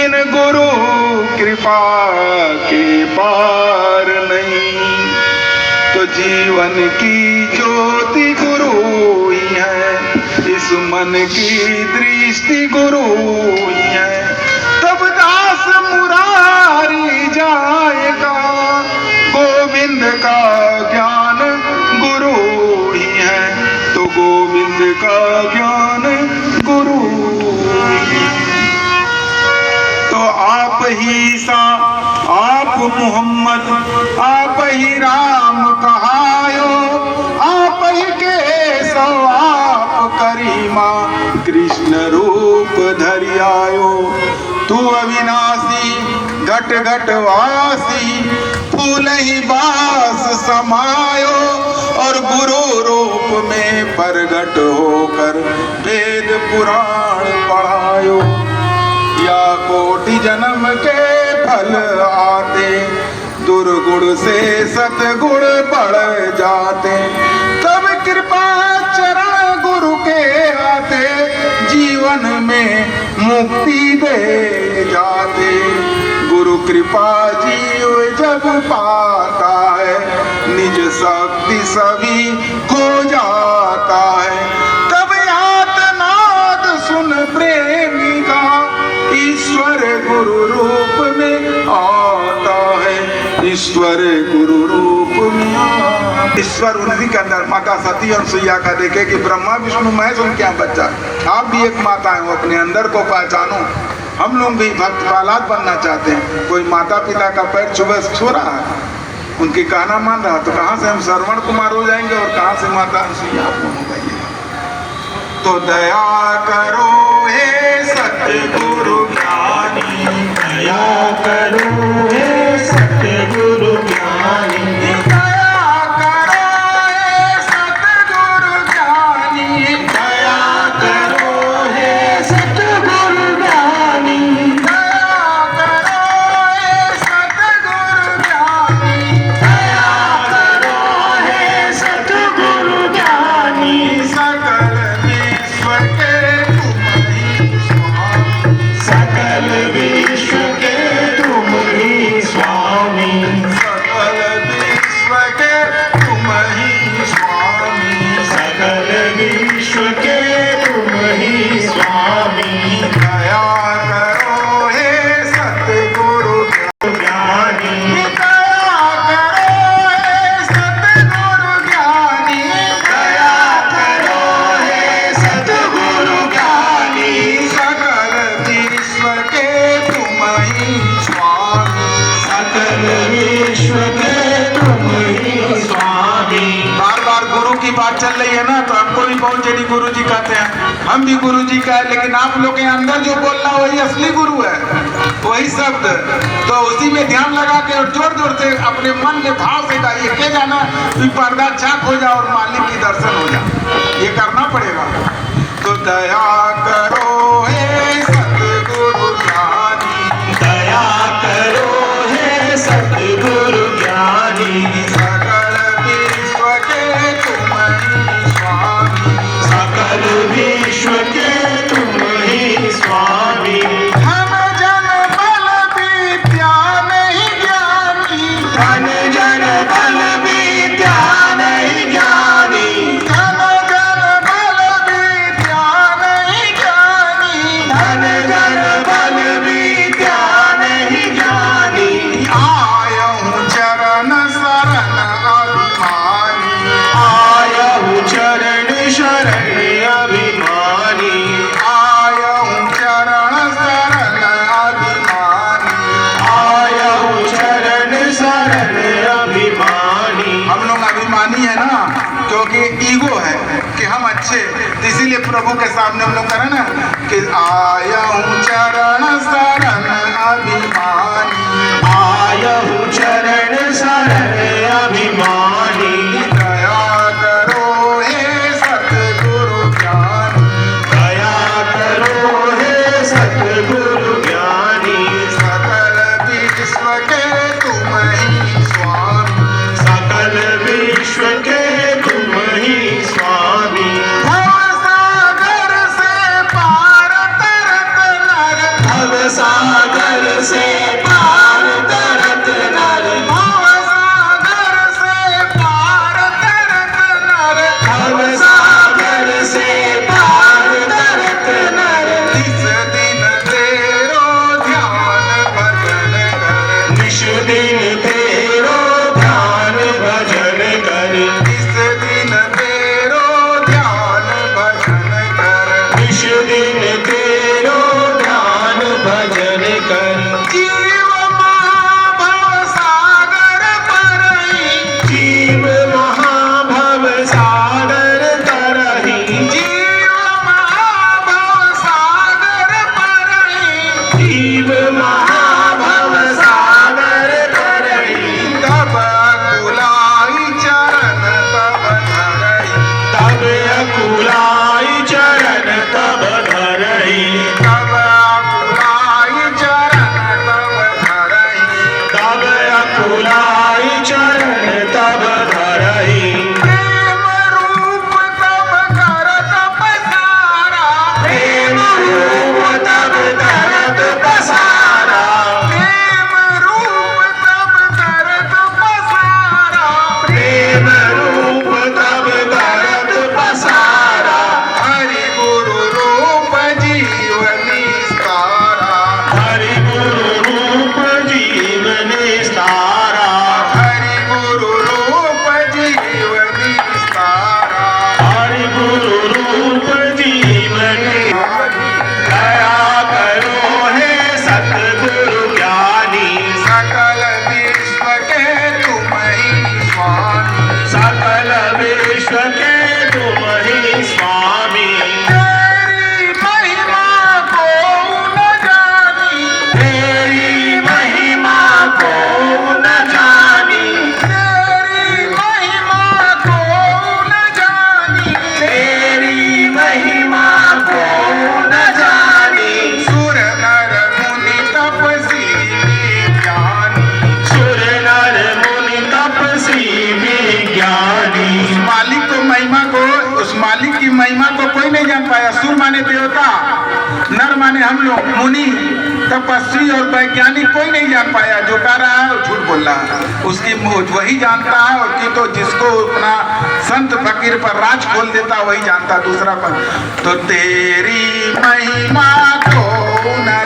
बिन गुरु कृपा के पार नहीं। तो जीवन की ज्योति गुरु ही है, इस मन की दृष्टि गुरु ही है। तब दास मुरारी जाएगा, गोविंद का ज्ञान गुरु ही है। तो गोविंद का ज्ञान गुरु ही है। तो आप ही सा आप मोहम्मद, आप ही राम कहायो, आप ही केशव आप करीमा, कृष्ण रूप धरि आयो। तू अविनाशी घट घट वासी, फूल ही बास समायो, और गुरु रूप में प्रगट होकर वेद पुराण पढ़ायो। या कोटि जन्म के फल आते, दुर्गुण से सतगुण बढ़ जाते। तब कृपा चरण गुरु के आते, जीवन में मुक्ति दे जाते। गुरु कृपा जीव जब पाता है, निज शक्ति सभी खो जाता है। तब यातनाद सुन प्रेमी का, ईश्वर गुरु रूप में आता है, ईश्वर गुरु रूप में आता। ईश्वर उन्हीं के अंदर माता सती और सुइया का देखे कि ब्रह्मा विष्णु महेश उनके यहाँ बच्चा। आप भी एक माता हो, अपने अंदर को पहचानो। हम लोग भी भक्त प्रहलाद बनना चाहते हैं। कोई माता पिता का पैर छू रहा है, उनकी कहना मान रहा, तो कहाँ से हम श्रवण कुमार हो जाएंगे और कहाँ से माता सुइया हो जाएंगे। तो दया करो हे सतगुरु ज्ञानी, दया करो हे सतगुरु ज्ञानी, दया करो हे सतगुरु ज्ञानी, दया करो हे सतगुरु ज्ञानी, दया करो हे सतगुरु ज्ञानी, दया करो हे सतगुरु ज्ञानी। सकल विश्व के सकल विश्व के तुम ही स्वामी, सकल विश्व के तुम ही स्वामी, सकल विश्व के तुम ही स्वामी। दया करो हे सतगुरु ज्ञानी, दया करो हे सतगुरु ज्ञानी, दया करो हे सतगुरु ज्ञानी। सकल विश्व के तुम ही स्वामी, सकल विश्व के तुम ही स्वामी। बार बार गुरु की बात चल रही है ना, तो हमको भी बहुत जल्दी गुरु जी कहते हैं, हम भी गुरु जी का है। लेकिन आप लोग के अंदर जो बोल रहा वही असली गुरु है, वही शब्द। तो उसी में ध्यान लगा के और जोर जोर से अपने मन में भाव से गाइए, के जाना कि पर्दा चाक हो जाए और मालिक की दर्शन हो जाए, ये करना पड़ेगा। तो दया करो हे सतगुरु ज्ञानी, दया करो हे सतगुरु ज्ञानी। सकल विश्व के तुम ही स्वामी, सकल विश्व के तुम ही स्वामी। धन जन बल विद्या नहीं ज्ञानी, धन जन बल विद्या नहीं ज्ञानी, धन जन बल विद्या नहीं ज्ञानी, धन जन बल विद्या नहीं ज्ञानी। आयहु चरण शरण अभिमानी, आयहु चरण शरण अभिमानी, आयहु चरण शरण अभिमानी, आयहु चरण शरण अभिमानी। हम लोग अभिमानी है ना, क्योंकि ईगो है कि हम अच्छे, तो इसीलिए प्रभु के सामने हम लोग करें ना कि आयहु चरण शरण अभिमानी, आयहु चरण शरण अभिमानी। दया करो हे सतगुरु ज्ञानी, दया करो हे सतगुरु ज्ञानी। सकल विश्व के तुम ही स्वामी, सकल विश्व के तुम ही स्वामी। भवसागर से पार तरत नर, भवसागर से पार तरत नर, भवसागर से पार तरत नर, भवसागर से पार तरत नर। निस दिन तेरो ध्यान भजन कर, निस दिन तेरो ध्यान भजन कर, निस दिन तेरो ध्यान भजन कर, निस दिन तेरो ध्यान भजन कर। जीव महाभव सागर तरहि, जीव महाभव सागर तरहि, जीव महाभव सागर तरहि, जीव महाभव सागर तरहि। तब अकुलाई चरण तब धरहि, तब अकुलाई चरण तब धरहि, तब अकुलाई चरण तब धरहि, तब अकुलाई चरण तब धरहि। प्रेम रूप तब करत पसारा, प्रेम रूप तब करत पसारा, प्रेम रूप तब करत पसारा, प्रेम रूप तब करत पसारा। हरि गुरु रूप जीव निस्तारा, हरि गुरु रूप जीव निस्तारा, हरि गुरु रूप जीव निस्तारा, हरि गुरु रूप जीव निस्तारा। दया करो हे सतगुरु ज्ञानी, सकल विश्व के तुम ही स्वामी, सकल विश्व के तुम ही स्वामी। तेरी महिमा को न जानी, तेरी महिमा को न जानी, तेरी महिमा को न जानी, तेरी महिमा को न जानी। सुर नर मुनि तपसी विज्ञानी, सुर नर मुनि तपसी विज्ञानी। उस मालिक को महिमा को, उस मालिक की महिमा को कोई नहीं जान पाया। सुर माने देवता, नर माने हम लोग, मुनि, तपस्वी और वैज्ञानिक कोई नहीं जान पाया। जो कह रहा है वो झूठ बोल रहा है, उसकी वही जानता है। और कि तो जिसको अपना संत फकीर पर राज खोल देता वही जानता, दूसरा पर। तो तेरी महिमा को न